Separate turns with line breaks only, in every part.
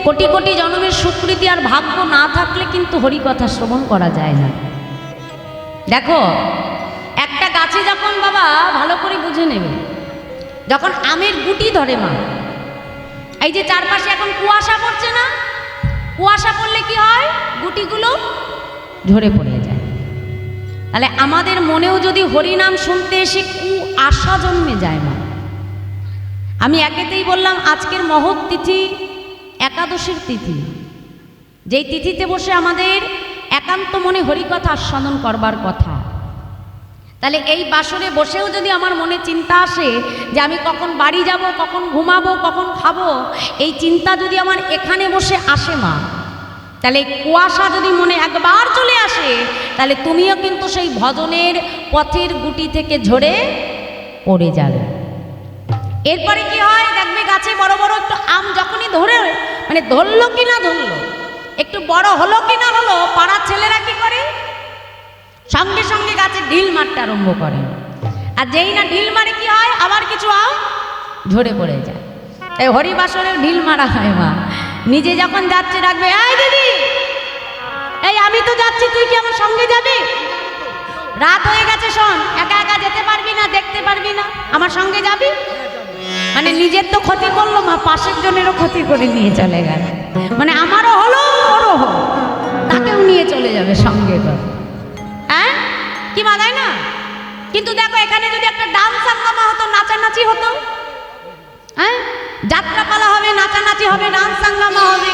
কোটি কোটি জন্মের সুকৃতি আর ভাগ্য না থাকলে কিন্তু হরিকথা শ্রবণ করা যায় না। দেখো একটা গাছে যখন বাবা ভালো করে বুঝে নেবে, যখন আমের গুটি ধরে মা, এই যে চারপাশে এখন কুয়াশা পড়ছে না, কুয়াশা পড়লে কি হয়, গুটিগুলো ঝরে পড়ে যায়। তাহলে আমাদের মনেও যদি হরিনাম শুনতে এসে আশা জন্মে যায় না। আমি একেতেই বললাম আজকের মহৎ তিথি একাদশীর তিথি, যেই তিথিতে বসে আমাদের একান্ত মনে হরিকথা আস্বাদন করবার কথা। তাহলে এই বাসরে বসেও যদি আমার মনে চিন্তা আসে যে আমি কখন বাড়ি যাব, কখন ঘুমাবো, কখন খাবো, এই চিন্তা যদি আমার এখানে বসে আসে মা, তাহলে কুয়াশা যদি মনে একবার চলে আসে, তাহলে তুমিও কিন্তু সেই ভজনের পথের গুটি থেকে ঝরে পড়ে যাবে। এরপরে কি হয় দেখবে, গাছে বড় বড় একটু আম যখনই ধরে, মানে ধরলো কি না ধরলো, একটু বড় হলো কি না হলো, পাড়ার ছেলেরা কি করে, সঙ্গে সঙ্গে গাছে ঢিল মারতে আরম্ভ করে। আর যেই না ঢিল মারে কি হয়, আবার কিছু আম ঝরে পড়ে যায়। তাই হরিবাসরের ঢিল মারা হয় মা। নিজে যখন যাচ্ছে ডাকবে, এই দিদি, এই আমি তো যাচ্ছি, তুই কি আমার সঙ্গে যাবি? রাত হয়ে গেছে, শোন, একা একা যেতে পারবি না, দেখতে পারবি না, আমার সঙ্গে যাবি? মানে নিজের তো ক্ষতি করলো মা, পাশের জনেরও ক্ষতি করে নিয়ে চলে গেল। মানে আমারও হলো, ওরও হলো, তাকেও নিয়ে চলে যাবে সঙ্গে করে। হ্যাঁ কি মা, তাই না? কিন্তু দেখো এখানে যদি একটা ডান্স হাঙ্গামা হতো, নাচানাচি হতো, হ্যাঁ যাত্রাপালা হবে, নাচানাচি হবে, ডান্স হাঙ্গামা হবে,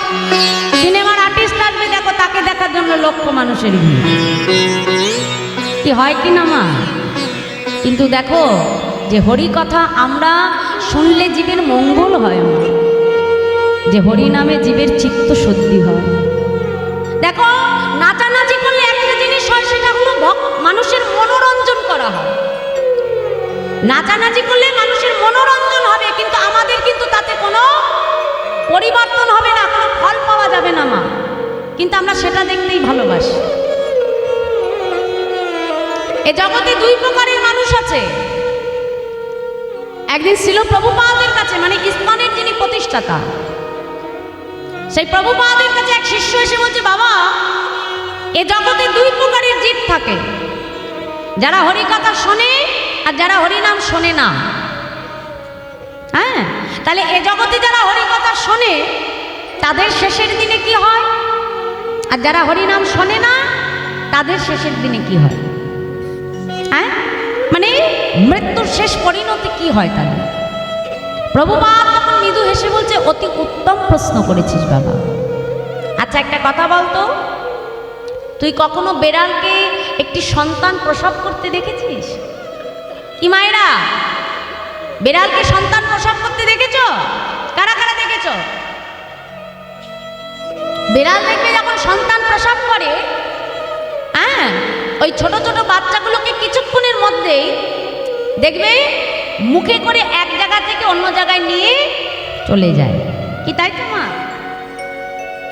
সিনেমার আর্টিস্ট আসবে, দেখো তাকে দেখার জন্য লক্ষ মানুষের ভিড়, কি হয় কি না মা? কিন্তু দেখো যে হরি কথা আমরা শুনলে জীবের মঙ্গল হয় মা, যে হরি নামে জীবের চিত্ত শুদ্ধি হয়। দেখো নাচানাচি করলে একটা জিনিস হয়, সেটা হলো মানুষের মনোরঞ্জন করা হয়। নাচানাচি করলে মানুষের মনোরঞ্জন হবে, কিন্তু আমাদের কিন্তু তাতে কোনো পরিবর্তন হবে না, কোনো ফল পাওয়া যাবে না মা। কিন্তু আমরা সেটা দেখতেই ভালোবাসি। এ জগতে দুই প্রকারের মানুষ আছে। একদিন ছিল প্রভুপাদের কাছে, মানে ইসকনের যিনি প্রতিষ্ঠাতা, সেই প্রভুপাদের কাছে এক শিষ্য এসে বলছে, বাবা এ জগতে দুই প্রকারের জীব থাকে, যারা হরিকথা শোনে আর যারা হরিনাম শোনে না। হ্যাঁ, তাহলে এ জগতে যারা হরিকথা শোনে তাদের শেষের দিনে কি হয়, আর যারা হরিনাম শোনে না তাদের শেষের দিনে কি হয়? হ্যাঁ, মানে মৃত্যুর শেষ পরিণতি কি হয় তাহলে? প্রভুপাদ তখন মৃদু হেসে বলছে, অতি উত্তম প্রশ্ন করেছিস বাবা। আচ্ছা একটা কথা বলতো, তুই কখনো বেড়ালকে একটি সন্তান প্রসব করতে দেখেছিস? কি মায়েরা বেড়ালকে সন্তান প্রসব করতে দেখেছ? কারা কারা দেখেছ? বেড়াল দেখবে যখন সন্তান প্রসব করে, হ্যাঁ ওই ছোট ছোট বাচ্চাগুলোকে কিছুক্ষণের মধ্যেই দেখবে মুখে করে এক জায়গা থেকে অন্য জায়গায় নিয়ে চলে যায়, কি তাই তো মা?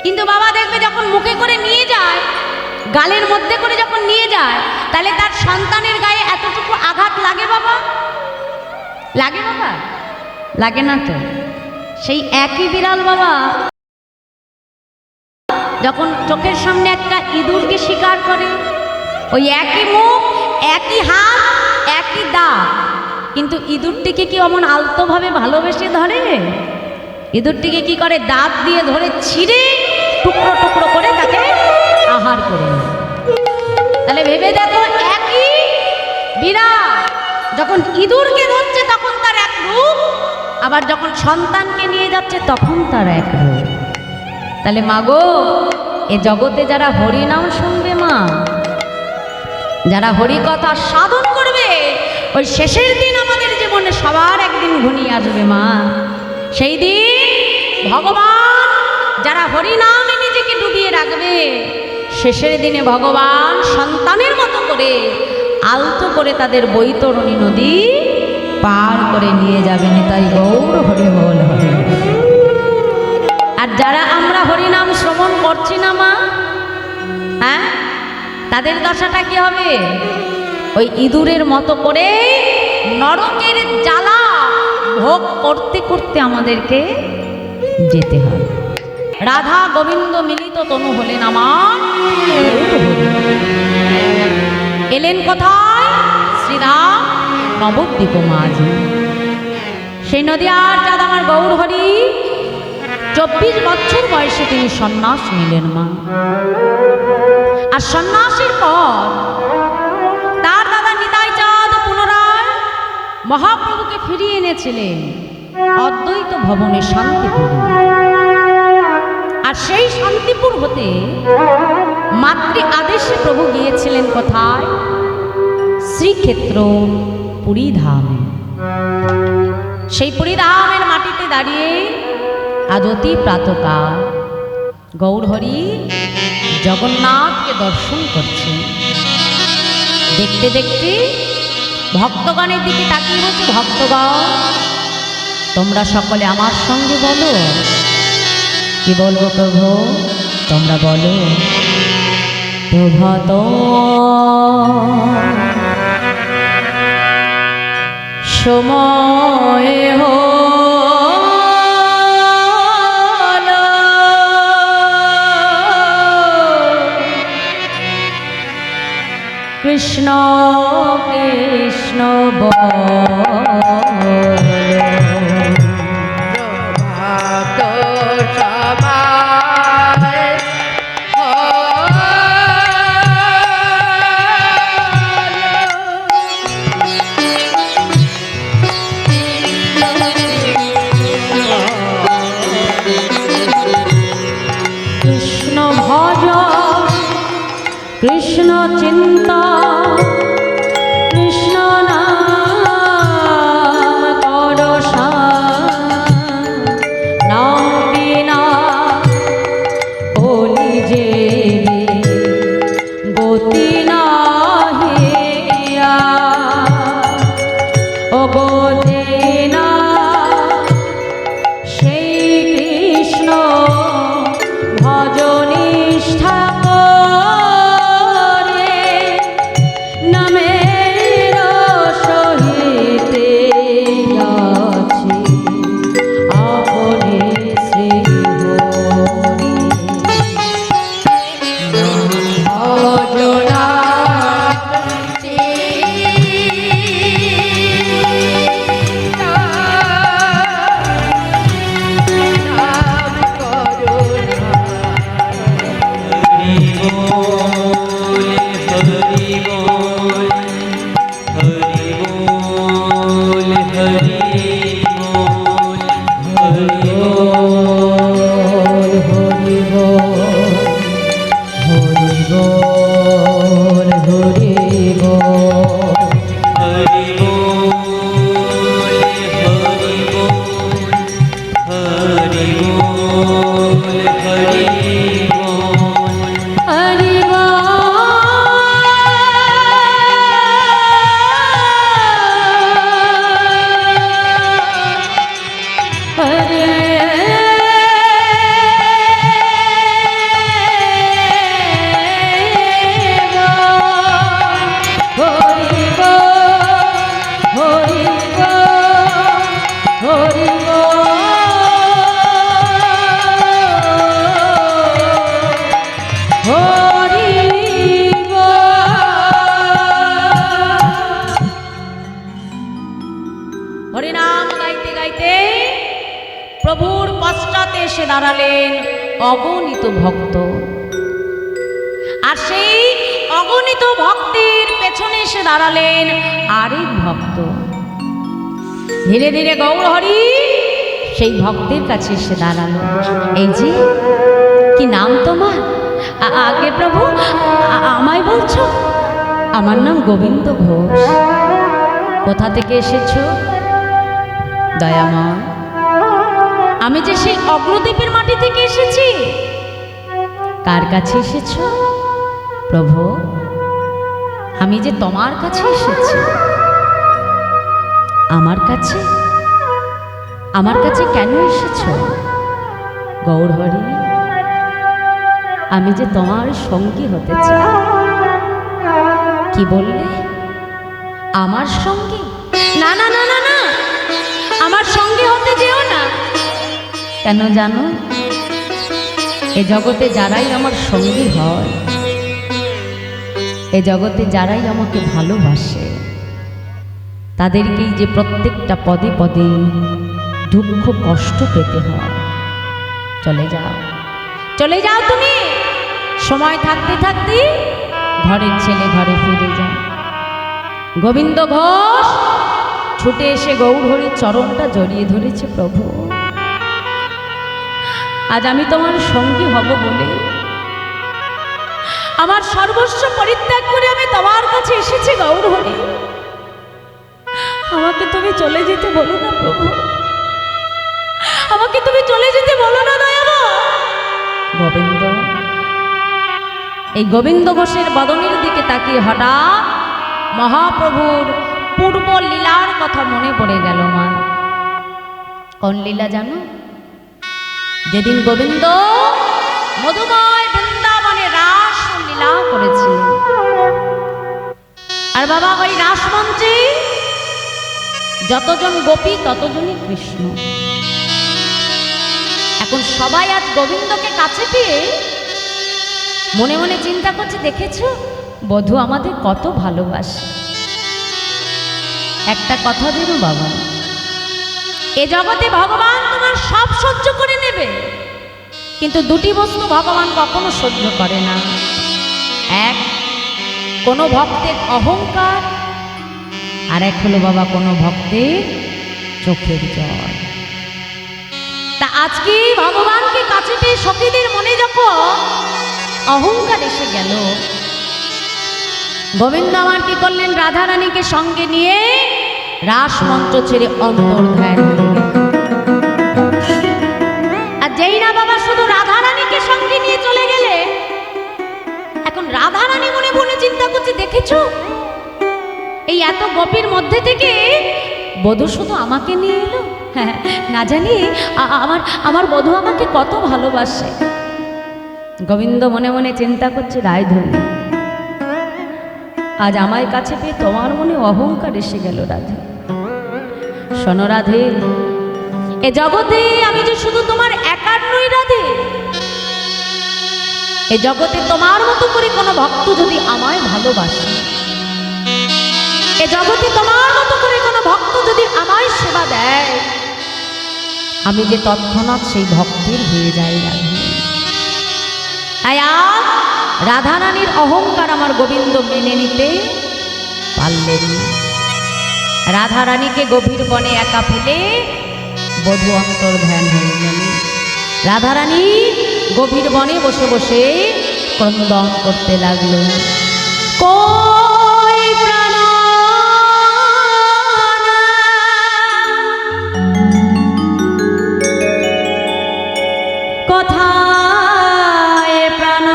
কিন্তু বাবা দেখবে যখন মুখে করে নিয়ে যায়, গালের মধ্যে করে যখন নিয়ে যায়, তাহলে তার সন্তানের গায়ে এতটুকু আঘাত লাগে বাবা? লাগে বাবা? লাগে না তো। সেই একই বিড়াল বাবা যখন চোখের সামনে একটা ইঁদুরকে শিকার করে, ওই একই মুখ, একই হাত, একই দাঁত, কিন্তু ইঁদুরটিকে কি অমন আলতোভাবে ভালোবেসে ধরে? ইঁদুরটিকে কি করে, দাঁত দিয়ে ধরে ছিঁড়ে টুকরো টুকরো করে তাকে আহার করে। তাহলে ভেবে দেখো, একই বিড়াল যখন ইঁদুরকে ধরছে তখন তার এক রূপ, আবার যখন সন্তানকে নিয়ে যাচ্ছে তখন তার এক রূপ। তাহলে মাগো এ জগতে যারা হরিনাম শুনবে মা, যারা হরিকথা সাধন করবে, ওই শেষের দিন আমাদের জীবনে সবার একদিন ঘনিয়ে আসবে মা। সেই দিন ভগবান যারা হরিনামে নিজেকে ডুবিয়ে রাখবে, শেষের দিনে ভগবান সন্তানের মতো করে আলতো করে তাদের বৈতরণী নদী পার করে নিয়ে যাবেন। তাই গৌর হরি বল হরি। আর যারা আমরা হরিনাম শ্রবণ করছি না মা, হ্যাঁ তাদের দশাটা কি হবে? ওই ইঁদুরের মতো করে নরকের জ্বালা ভোগ করতে করতে আমাদেরকে যেতে হবে। রাধা গোবিন্দ মিলিত তনু হলেন আমার এলেন কোথায়? শ্রীরাম নবদ্বীপ মাঝে। সেই নদীয়ার চাঁদ আমার গৌর হরি 24 বছর বয়সে তিনি সন্ন্যাস নিলেন মা। আর সন্ন্যাসের পর তার দাদা নিতাই চাঁদ পুনরায় মহাপ্রভুকে ফিরিয়ে এনেছিলেন অদ্বৈত ভবনে শান্তিপুরে। আর সেই শান্তিপুর হতে মাতৃ আদেশে প্রভু গিয়েছিলেন কোথায়? শ্রীক্ষেত্র পুরীধামে। সেই পুরীধামের মাটিতে দাঁড়িয়ে আজ অতি প্রাতকাল গৌরহরি জগন্নাথকে দর্শন করছে। দেখতে দেখতে ভক্তগণের দিকে তাকিয়ে বলছে, ভক্তগণ তোমরা সকলে আমার সঙ্গে বলো। কি বলবো প্রভু? তোমরা বলো, প্রভাত সময় কৃষ্ণ কৃষ্ণ কৃষ্ণ ভজ কৃষ্ণ চিন্তা কৃষ্ণ নাম করসা নাম বিনা বলি যে গতি নাহিয়া ও গতি না সেই কৃষ্ণ ভজনিষ্ঠা হরিনাম গাইতে গাইতে প্রভুর পশ্চাতে এসে দাঁড়ালেন অগণিত ভক্ত। আর সেই অগণিত ভক্তের পেছনে এসে দাঁড়ালেন আরেক ভক্ত। ধীরে ধীরে গৌরহরি সেই ভক্তের কাছে এসে দাঁড়ালো। এই যে, কি নাম তোমার? আগে প্রভু আমায় বলছো? আমার নাম গোবিন্দ ঘোষ। কোথা থেকে এসেছো? দয়াময়, আমি যে সেই অগ্রদ্বীপের মাটি থেকে এসেছি। কার কাছে এসেছো? প্রভু আমি যে তোমার কাছে এসেছি। আমার কাছে? আমার কাছে কেন এসেছো? গৌরহরি আমি যে তোমার সঙ্গী হতে চাই। কি বললে? আমার সঙ্গী? না না না না না, আমার সঙ্গী হতে যেও না। কেন জানো? এ জগতে যারাই আমার সঙ্গী হয়, এ জগতে যারাই আমাকে ভালোবাসে, তাদেরকেই যে প্রত্যেকটা পদে পদে দুঃখ কষ্ট পেতে হয়। চলে যাও, চলে যাও, তুমি সময় থাকতে থাকতে ঘরের ছেলে ঘরে ফিরে যাও। গোবিন্দ ঘোষ ছুটে এসে গৌরহরির চরণটা জড়িয়ে ধরেছে। প্রভু, আজ আমি তোমার সঙ্গী হব বলে আমার সর্বস্ব পরিত্যাগ করে আমি তোমার কাছে এসেছি। গৌরহরি, আমাকে তুমি চলে যেতে বলো না প্রভু, আমাকে তুমি চলে যেতে বলো না দয়াময়। গোবিন্দ, এই গোবিন্দ ঘোষের বদনের দিকে তাকিয়ে হঠাৎ মহাপ্রভুর পূর্ব লীলার কথা মনে পড়ে গেল। মা, কোন লীলা জানো? যেদিন গোবিন্দ মধুময় বৃন্দাবনে রাস লীলা করেছিলেন। আর বাবা, ওই রাসমঞ্চে যতজন গোপী ততজনই কৃষ্ণ। এখন সবাই আজ গোবিন্দকে কাছে পেয়ে মনে মনে চিন্তা করছে, দেখেছো বধূ আমাদের কত ভালোবাসে। একটা কথা যেন বাবা, এ জগতে ভগবান তোমার সব সহ্য করে নেবে, কিন্তু দুটি বস্তু ভগবান কখনো সহ্য করে না। এক, কোনো ভক্তের অহংকার, আর এক হলো বাবা কোনো ভক্তের চোখের জল। তা আজকে ভগবানকে কাছে পেয়ে সখীদের মনে যখন অহংকার এসে গেল, গোবিন্দ আমার কি করলেন? রাধারানীকে সঙ্গে নিয়ে রাসমঞ্চ ছেড়ে অন্তর্ধান হলেন। আর যেই না বাবা শুধু রাধারানীকে সঙ্গে নিয়ে চলে গেলে, এখন রাধারানী মনে মনে চিন্তা করছে, দেখেছো এই এত গোপীর মধ্যে থেকে বধূ শুধু আমাকে নিয়ে এলো। হ্যাঁ, না জানি আমার বধূ আমাকে কত ভালোবাসে। গোবিন্দ মনে মনে চিন্তা করছে, রায়ধনী, আজ আমার কাছে পেয়ে তোমার মনে অহংকার এসে গেল। রাধে, শোনো রাধে, এ জগতে আমি যে শুধু তোমার একার নই রাধে, এ জগতে তোমার মতো করে কোনো ভক্ত যদি আমায় ভালোবাসে, এ জগতে তোমার মতো করে কোনো ভক্ত যদি আমায় সেবা দেয়, আমি যে তৎক্ষণাৎ সেই ভক্তের হয়ে যাই। রাধে, আজ রাধারানীর অহংকার আমার গোবিন্দ মেনে নিতে পারলেন না। রাধারানীকে গভীর বনে একা ফেলে বধূ অন্তর্ধান হয়ে গেল। রাধারানী গভীর বনে বসে বসে ক্রন্দন করতে লাগলো। কই প্রাণ কোথায় প্রাণ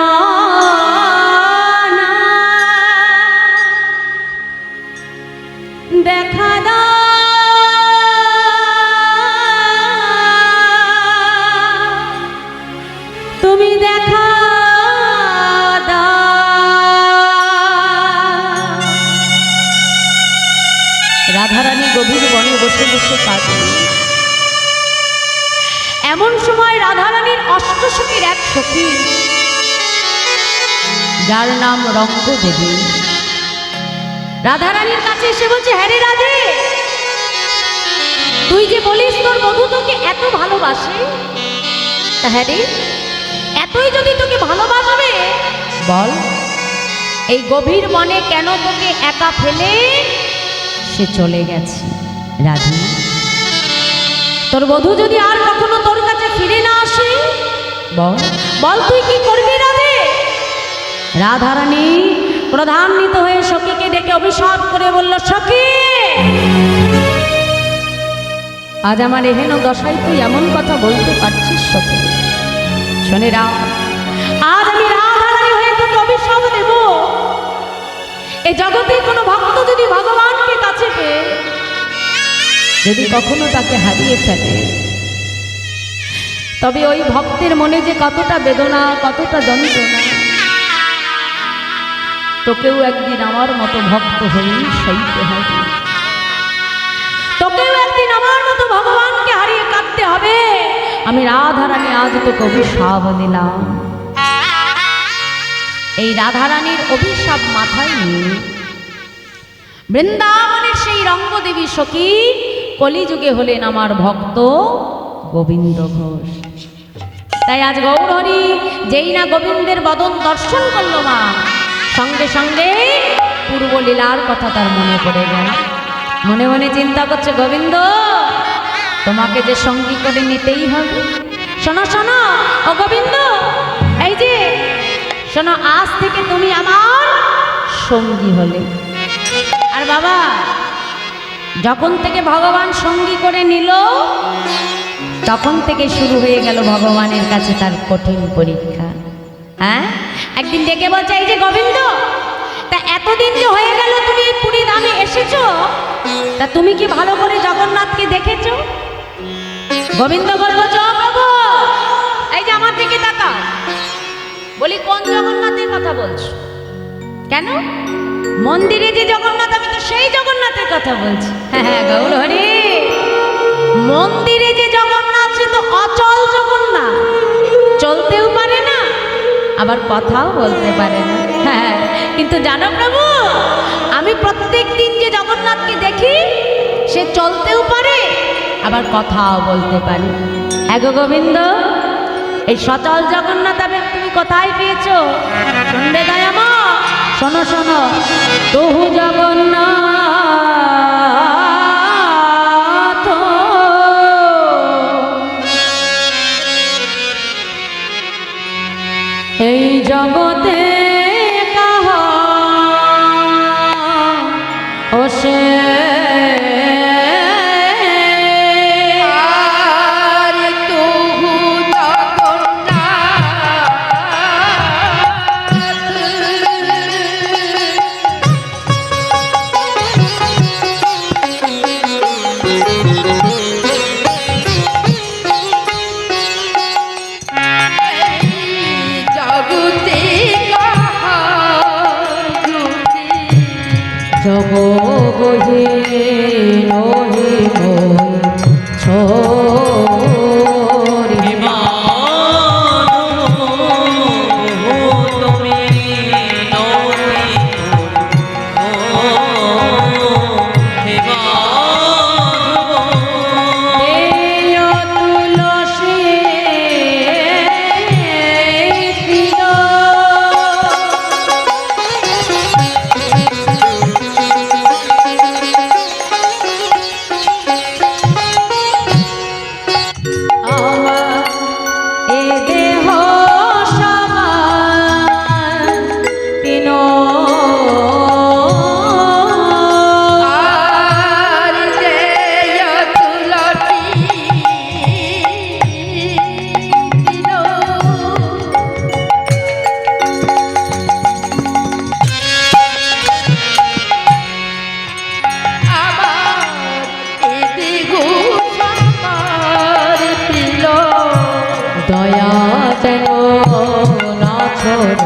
দেখা দাও, তুমি দেখা দাও। রাধারানী গভীর বনে বসে বসে কাঁদে। এমন সময় রাধারানীর অষ্টসখীর এক সখী, যার নাম রঙ্গদেবী, রাধারানীর কাছে এসে বলছে, হ্যাঁ রে রাধে, তুই যে বলিস তোর বধূ তোকে এত ভালোবাসে, তা হ্যাঁ রে, এতই যদি তোকে ভালোবাসবে, বল এই গভীর বনে কেন তোকে একা ফেলে সে চলে গেছে? রাধে, তোর বধূ যদি আর কখনো তোর কাছে ফিরে না আসে, বল বল তুই কি করবি রাধে? রাধারানী ক্রোধান্বিত হয়ে সখীকে ডেকে অভিশাপ করে বলল, সখী, আজ আমার এহেন দশায় তুই এমন কথা বলতে পারছিস? সখী শোনে রাম, আজ আমি রাধারানী হয়ে তোকে অভিশাপ দেব। এ জগতে কোনো ভক্ত যদি ভগবানকে কাছে পেয়ে যদি কখনো তাকে হারিয়ে ফেলে, তবে ওই ভক্তের মনে যে কতটা বেদনা, কতটা যন্ত্রণা, তোকেও একদিন আমার মতো ভক্ত হয়ে সইতে হবে। তোকেও একদিন আমার মতো ভগবানকে হারিয়ে কাঁদতে হবে। আমি রাধারানী আজ তোকে অভিশাপ দিলাম। এই রাধারানীর অভিশাপ মাথায় নিয়ে বৃন্দাবনের সেই রঙ্গদেবী সখী কলিযুগে হলেন আমার ভক্ত গোবিন্দ ঘোষ। তাই আজ গৌরহরি যেই না গোবিন্দের বদন দর্শন করলো মা, সঙ্গে সঙ্গে পূর্বলীলার কথা তার মনে পড়ে গেল। মনে মনে চিন্তা করছে, গোবিন্দ তোমাকে যে সঙ্গী করে নিতেই হবে। শোনো শোনো ও গোবিন্দ, এই যে শোনো, আজ থেকে তুমি আমার সঙ্গী হলে। আর বাবা, যখন থেকে ভগবান সঙ্গী করে নিল তখন থেকে শুরু হয়ে গেল ভগবানের কাছে তার কঠিন পরীক্ষা। হ্যাঁ, একদিন ডেকে বলছে, এই যে গোবিন্দ, তা এতদিন যে হয়ে গেল তুমি এই পুরী ধামে এসেছো, তা তুমি কি ভালো করে জগন্নাথকে দেখেছো? গোবিন্দ বলল, প্রভু এই যে আমার দিকে তাকাও। বলি, কোন জগন্নাথের কথা বলছো? কেন? মন্দিরে যে জগন্নাথ, আমি তো সেই জগন্নাথের কথা বলছি। হ্যাঁ গৌরহরি, মন্দিরে যে জগন্নাথ সে তো অচল জগন্নাথ, চলতেও পারে না আবার কথাও বলতে পারে না। হ্যাঁ, কিন্তু জানো প্রভু, আমি প্রত্যেক দিন যে জগন্নাথকে দেখি সে চলতেও পারে আবার কথাও বলতে পারে। হ্যাঁ গো গোবিন্দ, এই সচল জগন্নাথ তুমি কোথায় পেয়েছো? শুনবে দয়ামা, শোনো শোনো, তহু জগন্নাথ এই জগতে কাহা ও সে জগবহে নহে ছোরে দয়া যেন না ছোড়ো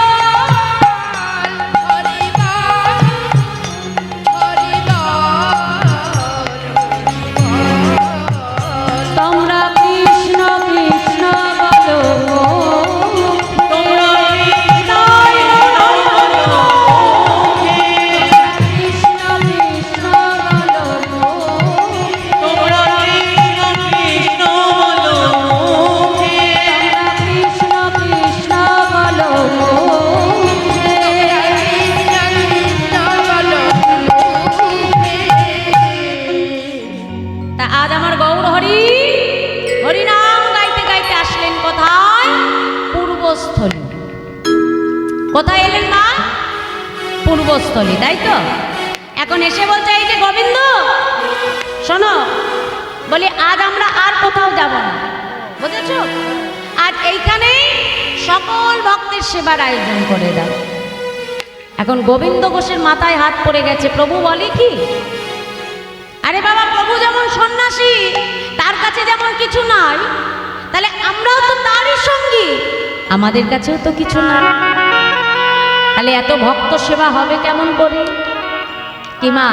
তোমরা কৃষ্ণ কৃষ্ণ বলো, তোমরা কৃষ্ণ কৃষ্ণ বলো, তোমরা কৃষ্ণ কৃষ্ণ বলো। তা আজ আমার গৌর হরিনাম গাইতে গাইতে আসলেন কোথায়? পূর্বস্থলী। কোথায় এলেন মা? পূর্বস্থলী, তাই তো? এখন এসে বলছে এই যে গোবিন্দ শোনো, বলি আজ আমরা আর কোথাও যাব না, বুঝেছো? আজ এইখানেই সকল ভক্তের সেবার আয়োজন করে দাও। এখন গোবিন্দ ঘোষের মাথায় হাত পড়ে গেছে। প্রভু বলে কি, আরে বাবা, প্রভু যেমন সন্ন্যাসী, তার কাছে যেমন কিছু নাই, তাহলে আমরাও তো তারই সঙ্গী, আমাদের কাছেও তো কিছু নাই, তাহলে এত ভক্ত সেবা হবে কেমন করে? কি মা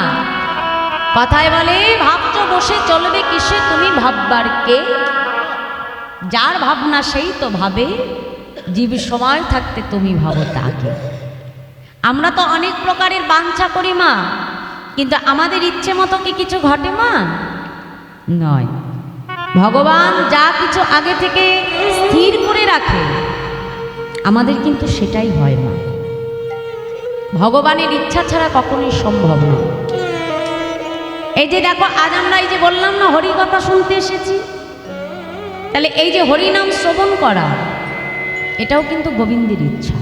কথায় বলে, ভাবছো বসে চলবে কিসে তুমি ভাববার কে? যার ভাবনা সেই তো ভাবে, জীব সময় থাকতে তুমি ভাবো তাকে। আমরা তো অনেক প্রকারের বাঞ্ছা করি মা, কিন্তু আমাদের ইচ্ছে মতো কি কিছু ঘটে মা? নয়। ভগবান যা কিছু আগে থেকে স্থির করে রাখে আমাদের কিন্তু সেটাই হয় মা। ভগবানের ইচ্ছা ছাড়া কখনোই সম্ভব নয়। এই যে দেখো, আজ আমরা এই যে বললাম না হরি কথা শুনতে এসেছি, তাহলে এই যে হরিনাম শ্রবণ করা, এটাও কিন্তু গোবিন্দের ইচ্ছা।